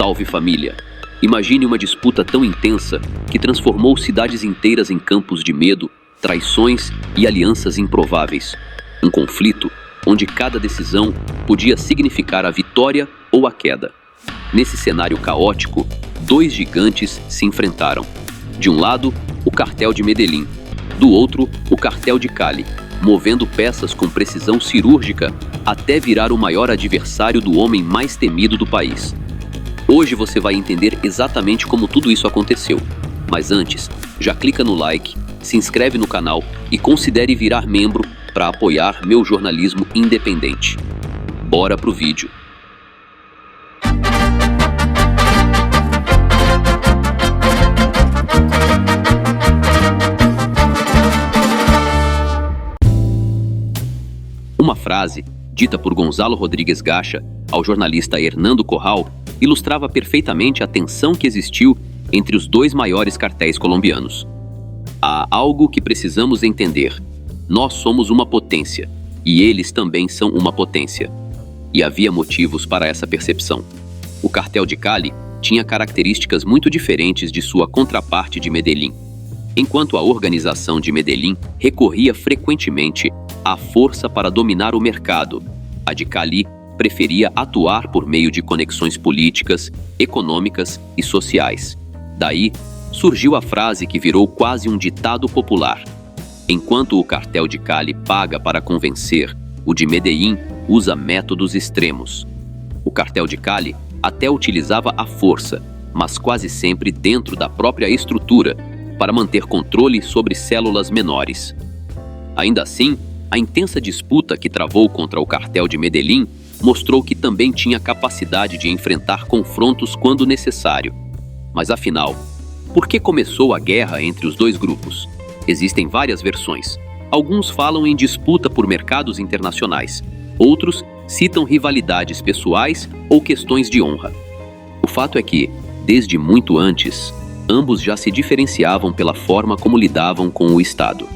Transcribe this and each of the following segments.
Salve família! Imagine uma disputa tão intensa que transformou cidades inteiras em campos de medo, traições e alianças improváveis. Um conflito onde cada decisão podia significar a vitória ou a queda. Nesse cenário caótico, dois gigantes se enfrentaram. De um lado, o cartel de Medellín, do outro, o cartel de Cali, movendo peças com precisão cirúrgica até virar o maior adversário do homem mais temido do país. Hoje você vai entender exatamente como tudo isso aconteceu. Mas antes, já clica no like, se inscreve no canal e considere virar membro para apoiar meu jornalismo independente. Bora pro vídeo. Uma frase, dita por Gonzalo Rodrigues Gacha ao jornalista Hernando Corral, ilustrava perfeitamente a tensão que existiu entre os dois maiores cartéis colombianos. Há algo que precisamos entender. Nós somos uma potência, e eles também são uma potência. E havia motivos para essa percepção. O cartel de Cali tinha características muito diferentes de sua contraparte de Medellín. Enquanto a organização de Medellín recorria frequentemente à força para dominar o mercado, a de Cali preferia atuar por meio de conexões políticas, econômicas e sociais. Daí, surgiu a frase que virou quase um ditado popular. Enquanto o cartel de Cali paga para convencer, o de Medellín usa métodos extremos. O cartel de Cali até utilizava a força, mas quase sempre dentro da própria estrutura, para manter controle sobre células menores. Ainda assim, a intensa disputa que travou contra o cartel de Medellín mostrou que também tinha capacidade de enfrentar confrontos quando necessário. Mas afinal, por que começou a guerra entre os dois grupos? Existem várias versões. Alguns falam em disputa por mercados internacionais. Outros citam rivalidades pessoais ou questões de honra. O fato é que, desde muito antes, ambos já se diferenciavam pela forma como lidavam com o Estado.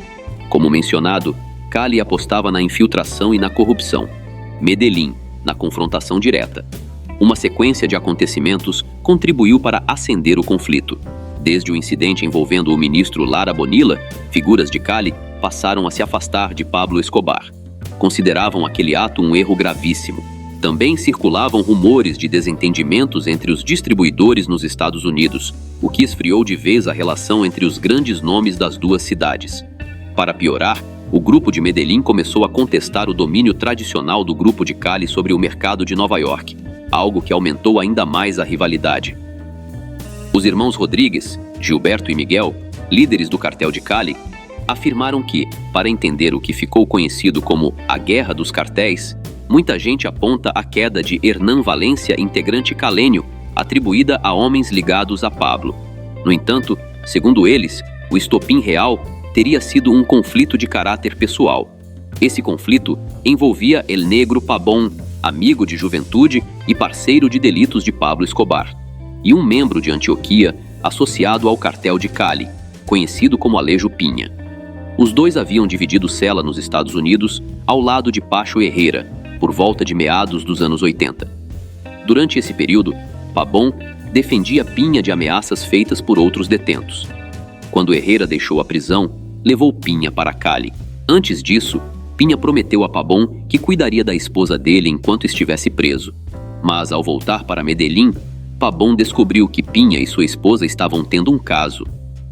Como mencionado, Cali apostava na infiltração e na corrupção. Medellín, na confrontação direta. Uma sequência de acontecimentos contribuiu para acender o conflito. Desde o incidente envolvendo o ministro Lara Bonilla, figuras de Cali passaram a se afastar de Pablo Escobar. Consideravam aquele ato um erro gravíssimo. Também circulavam rumores de desentendimentos entre os distribuidores nos Estados Unidos, o que esfriou de vez a relação entre os grandes nomes das duas cidades. Para piorar, o grupo de Medellín começou a contestar o domínio tradicional do grupo de Cali sobre o mercado de Nova York, algo que aumentou ainda mais a rivalidade. Os irmãos Rodrigues, Gilberto e Miguel, líderes do cartel de Cali, afirmaram que, para entender o que ficou conhecido como a Guerra dos Cartéis, muita gente aponta a queda de Hernán Valencia, integrante calênio, atribuída a homens ligados a Pablo. No entanto, segundo eles, o estopim real teria sido um conflito de caráter pessoal. Esse conflito envolvia El Negro Pabón, amigo de juventude e parceiro de delitos de Pablo Escobar, e um membro de Antioquia associado ao cartel de Cali, conhecido como Alejo Pinha. Os dois haviam dividido cela nos Estados Unidos ao lado de Pacho Herrera, por volta de meados dos anos 80. Durante esse período, Pabón defendia Pinha de ameaças feitas por outros detentos. Quando Herrera deixou a prisão, levou Pinha para Cali. Antes disso, Pinha prometeu a Pabón que cuidaria da esposa dele enquanto estivesse preso. Mas ao voltar para Medellín, Pabón descobriu que Pinha e sua esposa estavam tendo um caso.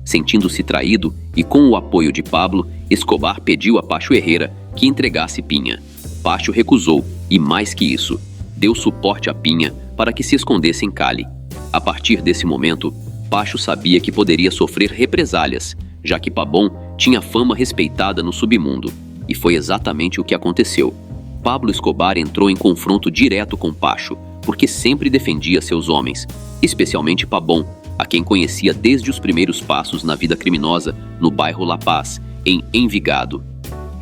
Sentindo-se traído e com o apoio de Pablo, Escobar pediu a Pacho Herrera que entregasse Pinha. Pacho recusou e, mais que isso, deu suporte a Pinha para que se escondesse em Cali. A partir desse momento, Pacho sabia que poderia sofrer represálias, já que Pabón tinha fama respeitada no submundo. E foi exatamente o que aconteceu. Pablo Escobar entrou em confronto direto com Pacho, porque sempre defendia seus homens, especialmente Pabón, a quem conhecia desde os primeiros passos na vida criminosa no bairro La Paz, em Envigado.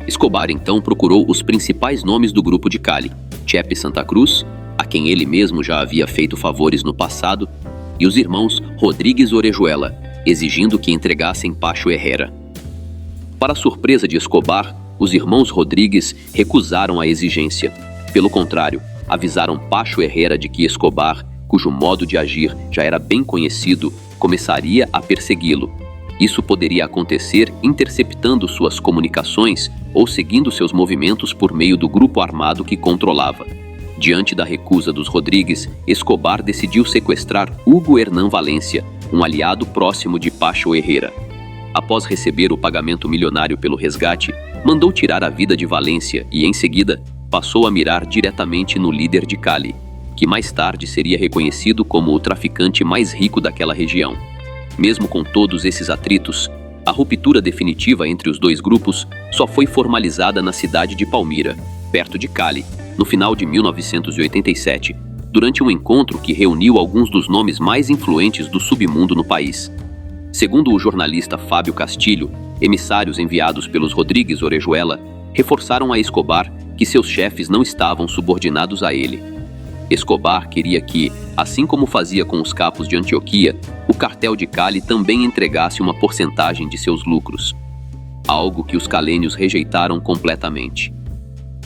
Escobar então procurou os principais nomes do grupo de Cali, Chepe Santa Cruz, a quem ele mesmo já havia feito favores no passado, e os irmãos Rodrigues Orejuela, exigindo que entregassem Pacho Herrera. Para surpresa de Escobar, os irmãos Rodrigues recusaram a exigência. Pelo contrário, avisaram Pacho Herrera de que Escobar cujo modo de agir já era bem conhecido, começaria a persegui-lo. Isso poderia acontecer interceptando suas comunicações ou seguindo seus movimentos por meio do grupo armado que controlava. Diante da recusa dos Rodrigues, Escobar decidiu sequestrar Hugo Hernán Valencia, um aliado próximo de Pacho Herrera. Após receber o pagamento milionário pelo resgate, mandou tirar a vida de Valencia e, em seguida, passou a mirar diretamente no líder de Cali, que mais tarde seria reconhecido como o traficante mais rico daquela região. Mesmo com todos esses atritos, a ruptura definitiva entre os dois grupos só foi formalizada na cidade de Palmira, perto de Cali, no final de 1987, durante um encontro que reuniu alguns dos nomes mais influentes do submundo no país. Segundo o jornalista Fábio Castilho, emissários enviados pelos Rodrigues Orejuela reforçaram a Escobar que seus chefes não estavam subordinados a ele. Escobar queria que, assim como fazia com os capos de Antioquia, o cartel de Cali também entregasse uma porcentagem de seus lucros, algo que os calênios rejeitaram completamente.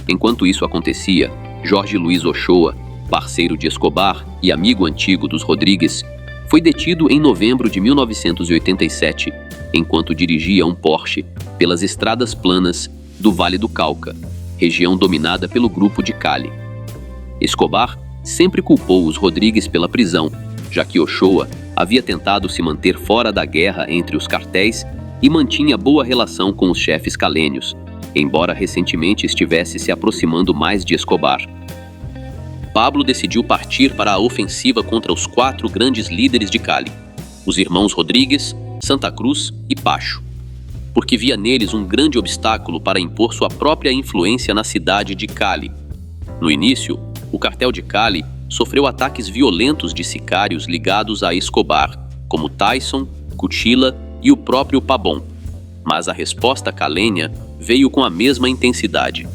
Enquanto isso acontecia, Jorge Luiz Ochoa, parceiro de Escobar e amigo antigo dos Rodrigues, foi detido em novembro de 1987, enquanto dirigia um Porsche pelas estradas planas do Vale do Cauca, região dominada pelo grupo de Cali. Escobar sempre culpou os Rodrigues pela prisão, já que Ochoa havia tentado se manter fora da guerra entre os cartéis e mantinha boa relação com os chefes calênios, embora recentemente estivesse se aproximando mais de Escobar. Pablo decidiu partir para a ofensiva contra os 4 grandes líderes de Cali, os irmãos Rodrigues, Santa Cruz e Pacho, porque via neles um grande obstáculo para impor sua própria influência na cidade de Cali. No início, o cartel de Cali sofreu ataques violentos de sicários ligados a Escobar, como Tyson, Cuchilla e o próprio Pabon. Mas a resposta calênia veio com a mesma intensidade.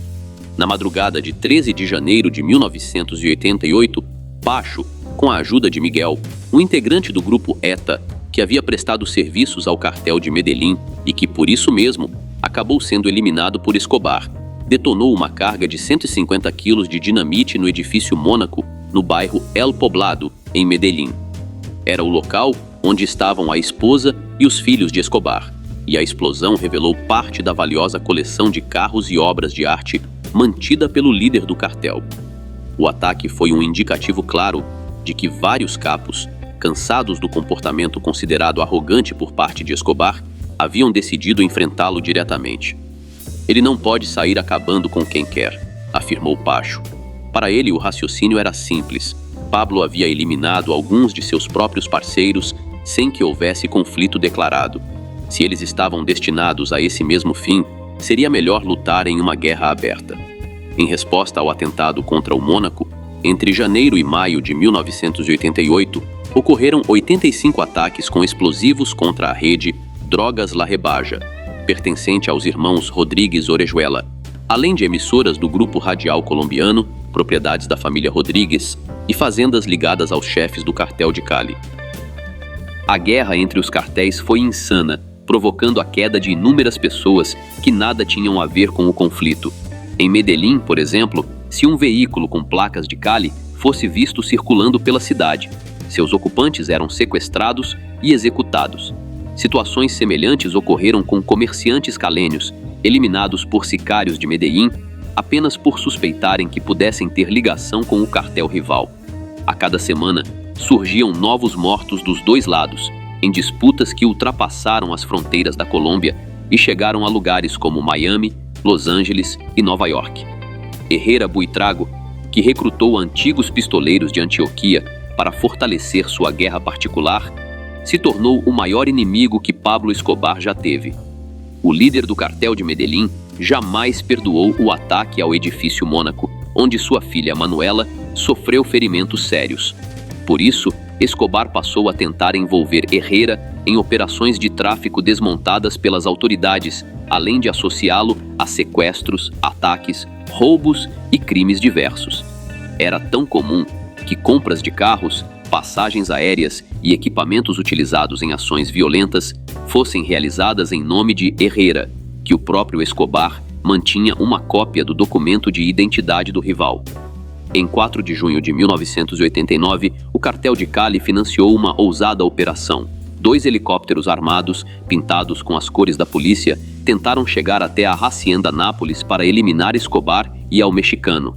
Na madrugada de 13 de janeiro de 1988, Pacho, com a ajuda de Miguel, um integrante do grupo ETA, que havia prestado serviços ao cartel de Medellín e que, por isso mesmo, acabou sendo eliminado por Escobar, detonou uma carga de 150 quilos de dinamite no edifício Mônaco, no bairro El Poblado, em Medellín. Era o local onde estavam a esposa e os filhos de Escobar, e a explosão revelou parte da valiosa coleção de carros e obras de arte mantida pelo líder do cartel. O ataque foi um indicativo claro de que vários capos, cansados do comportamento considerado arrogante por parte de Escobar, haviam decidido enfrentá-lo diretamente. Ele não pode sair acabando com quem quer, afirmou Pacho. Para ele, o raciocínio era simples. Pablo havia eliminado alguns de seus próprios parceiros sem que houvesse conflito declarado. Se eles estavam destinados a esse mesmo fim, seria melhor lutar em uma guerra aberta. Em resposta ao atentado contra o Mônaco, entre janeiro e maio de 1988, ocorreram 85 ataques com explosivos contra a rede Drogas La Rebaja, pertencente aos irmãos Rodrigues Orejuela, além de emissoras do grupo radial colombiano, propriedades da família Rodrigues e fazendas ligadas aos chefes do cartel de Cali. A guerra entre os cartéis foi insana, provocando a queda de inúmeras pessoas que nada tinham a ver com o conflito. Em Medellín, por exemplo, se um veículo com placas de Cali fosse visto circulando pela cidade, seus ocupantes eram sequestrados e executados. Situações semelhantes ocorreram com comerciantes calênios, eliminados por sicários de Medellín, apenas por suspeitarem que pudessem ter ligação com o cartel rival. A cada semana, surgiam novos mortos dos dois lados, em disputas que ultrapassaram as fronteiras da Colômbia e chegaram a lugares como Miami, Los Angeles e Nova York. Herrera Buitrago, que recrutou antigos pistoleiros de Antioquia para fortalecer sua guerra particular, se tornou o maior inimigo que Pablo Escobar já teve. O líder do cartel de Medellín jamais perdoou o ataque ao edifício Mônaco, onde sua filha Manuela sofreu ferimentos sérios. Por isso, Escobar passou a tentar envolver Herrera em operações de tráfico desmontadas pelas autoridades, além de associá-lo a sequestros, ataques, roubos e crimes diversos. Era tão comum que compras de carros, passagens aéreas e equipamentos utilizados em ações violentas fossem realizadas em nome de Herrera, que o próprio Escobar mantinha uma cópia do documento de identidade do rival. Em 4 de junho de 1989, o cartel de Cali financiou uma ousada operação. 2 helicópteros armados, pintados com as cores da polícia, tentaram chegar até a Hacienda Nápoles para eliminar Escobar e El Mexicano.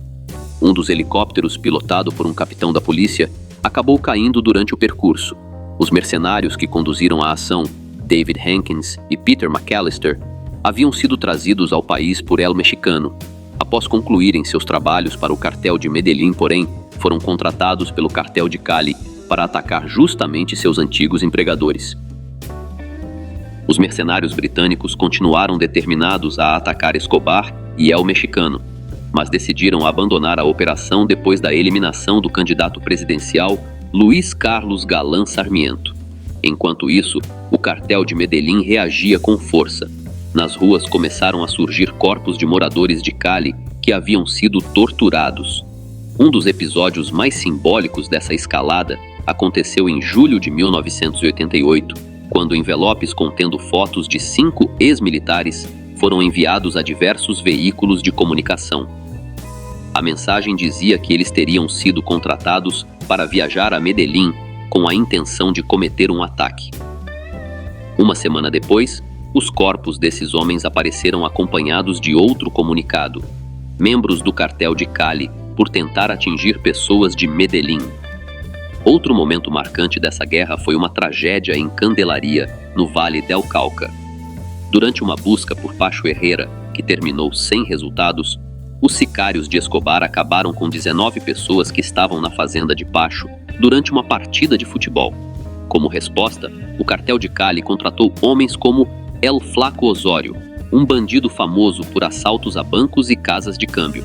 Um dos helicópteros, pilotado por um capitão da polícia, acabou caindo durante o percurso. Os mercenários que conduziram a ação, David Hankins e Peter McAllister, haviam sido trazidos ao país por El Mexicano. Após concluírem seus trabalhos para o cartel de Medellín, porém, foram contratados pelo cartel de Cali para atacar justamente seus antigos empregadores. Os mercenários britânicos continuaram determinados a atacar Escobar e El Mexicano, mas decidiram abandonar a operação depois da eliminação do candidato presidencial Luiz Carlos Galán Sarmiento. Enquanto isso, o cartel de Medellín reagia com força. Nas ruas começaram a surgir corpos de moradores de Cali que haviam sido torturados. Um dos episódios mais simbólicos dessa escalada aconteceu em julho de 1988, quando envelopes contendo fotos de 5 ex-militares foram enviados a diversos veículos de comunicação. A mensagem dizia que eles teriam sido contratados para viajar a Medellín com a intenção de cometer um ataque. Uma semana depois, os corpos desses homens apareceram acompanhados de outro comunicado: membros do cartel de Cali por tentar atingir pessoas de Medellín. Outro momento marcante dessa guerra foi uma tragédia em Candelaria, no Vale del Cauca. Durante uma busca por Pacho Herrera, que terminou sem resultados, os sicários de Escobar acabaram com 19 pessoas que estavam na fazenda de Pacho durante uma partida de futebol. Como resposta, o cartel de Cali contratou homens como El Flaco Osório, um bandido famoso por assaltos a bancos e casas de câmbio.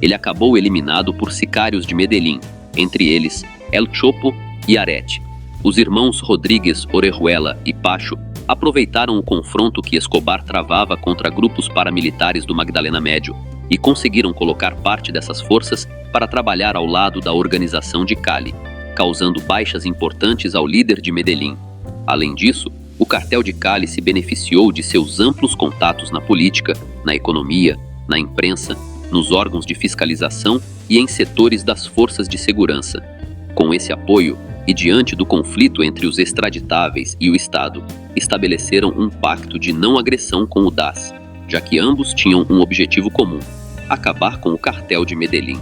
Ele acabou eliminado por sicários de Medellín, entre eles El Chopo e Arete. Os irmãos Rodríguez Orejuela e Pacho aproveitaram o confronto que Escobar travava contra grupos paramilitares do Magdalena Médio e conseguiram colocar parte dessas forças para trabalhar ao lado da organização de Cali, causando baixas importantes ao líder de Medellín. Além disso, o cartel de Cali se beneficiou de seus amplos contatos na política, na economia, na imprensa, nos órgãos de fiscalização e em setores das forças de segurança. Com esse apoio, e diante do conflito entre os extraditáveis e o Estado, estabeleceram um pacto de não agressão com o DAS, já que ambos tinham um objetivo comum: acabar com o cartel de Medellín.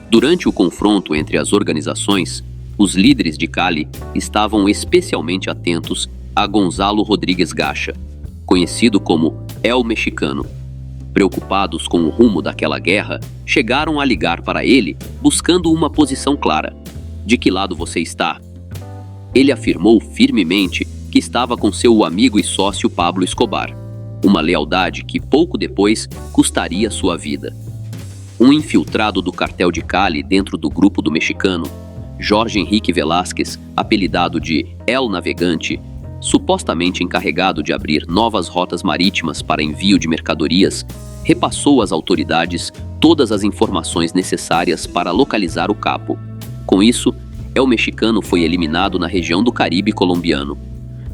Durante o confronto entre as organizações, os líderes de Cali estavam especialmente atentos a Gonzalo Rodríguez Gacha, conhecido como El Mexicano. Preocupados com o rumo daquela guerra, chegaram a ligar para ele buscando uma posição clara. De que lado você está? Ele afirmou firmemente que estava com seu amigo e sócio Pablo Escobar, uma lealdade que pouco depois custaria sua vida. Um infiltrado do cartel de Cali dentro do grupo do mexicano, Jorge Henrique Velásquez, apelidado de El Navegante, supostamente encarregado de abrir novas rotas marítimas para envio de mercadorias, repassou às autoridades todas as informações necessárias para localizar o capo. Com isso, El Mexicano foi eliminado na região do Caribe colombiano.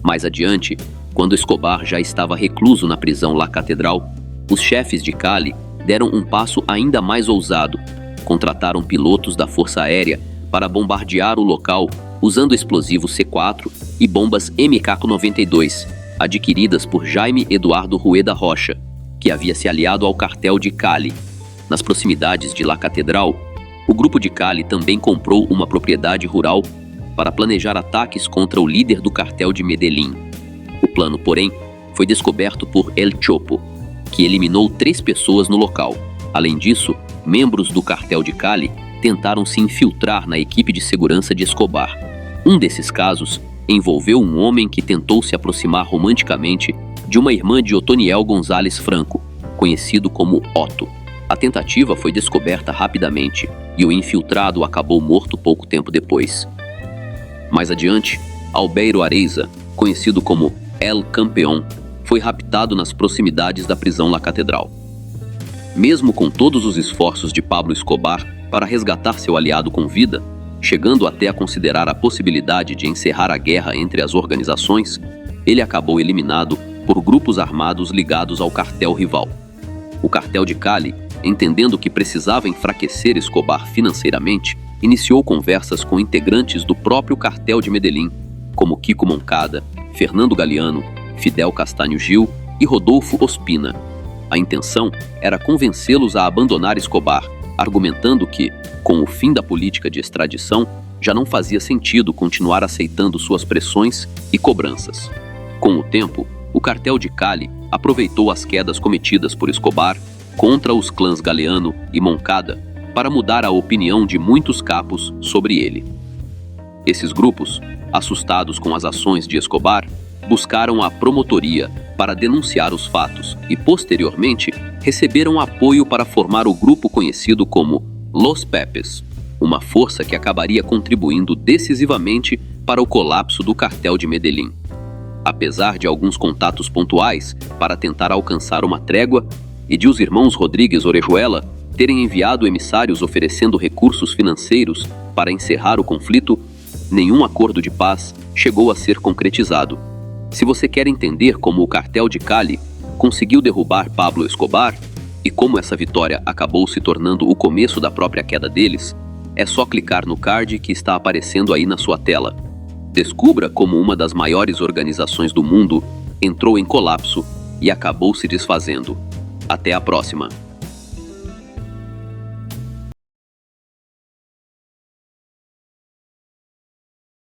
Mais adiante, quando Escobar já estava recluso na prisão La Catedral, os chefes de Cali deram um passo ainda mais ousado. Contrataram pilotos da Força Aérea para bombardear o local usando explosivo C4 e bombas MK-92, adquiridas por Jaime Eduardo Rueda Rocha, que havia se aliado ao cartel de Cali. Nas proximidades de La Catedral, o grupo de Cali também comprou uma propriedade rural para planejar ataques contra o líder do cartel de Medellín. O plano, porém, foi descoberto por El Chopo, que eliminou 3 pessoas no local. Além disso, membros do cartel de Cali tentaram se infiltrar na equipe de segurança de Escobar. Um desses casos envolveu um homem que tentou se aproximar romanticamente de uma irmã de Otoniel González Franco, conhecido como Otto. A tentativa foi descoberta rapidamente e o infiltrado acabou morto pouco tempo depois. Mais adiante, Albeiro Areiza, conhecido como El Campeón, foi raptado nas proximidades da prisão La Catedral. Mesmo com todos os esforços de Pablo Escobar para resgatar seu aliado com vida, chegando até a considerar a possibilidade de encerrar a guerra entre as organizações, ele acabou eliminado por grupos armados ligados ao cartel rival. O cartel de Cali entendendo que precisava enfraquecer Escobar financeiramente, iniciou conversas com integrantes do próprio cartel de Medellín, como Kiko Moncada, Fernando Galeano, Fidel Castanho Gil e Rodolfo Ospina. A intenção era convencê-los a abandonar Escobar, argumentando que, com o fim da política de extradição, já não fazia sentido continuar aceitando suas pressões e cobranças. Com o tempo, o cartel de Cali aproveitou as quedas cometidas por Escobar contra os clãs Galeano e Moncada para mudar a opinião de muitos capos sobre ele. Esses grupos, assustados com as ações de Escobar, buscaram a promotoria para denunciar os fatos e, posteriormente, receberam apoio para formar o grupo conhecido como Los Pepes, uma força que acabaria contribuindo decisivamente para o colapso do cartel de Medellín. Apesar de alguns contatos pontuais para tentar alcançar uma trégua e de os irmãos Rodríguez Orejuela terem enviado emissários oferecendo recursos financeiros para encerrar o conflito, nenhum acordo de paz chegou a ser concretizado. Se você quer entender como o cartel de Cali conseguiu derrubar Pablo Escobar e como essa vitória acabou se tornando o começo da própria queda deles, é só clicar no card que está aparecendo aí na sua tela. Descubra como uma das maiores organizações do mundo entrou em colapso e acabou se desfazendo. Até a próxima!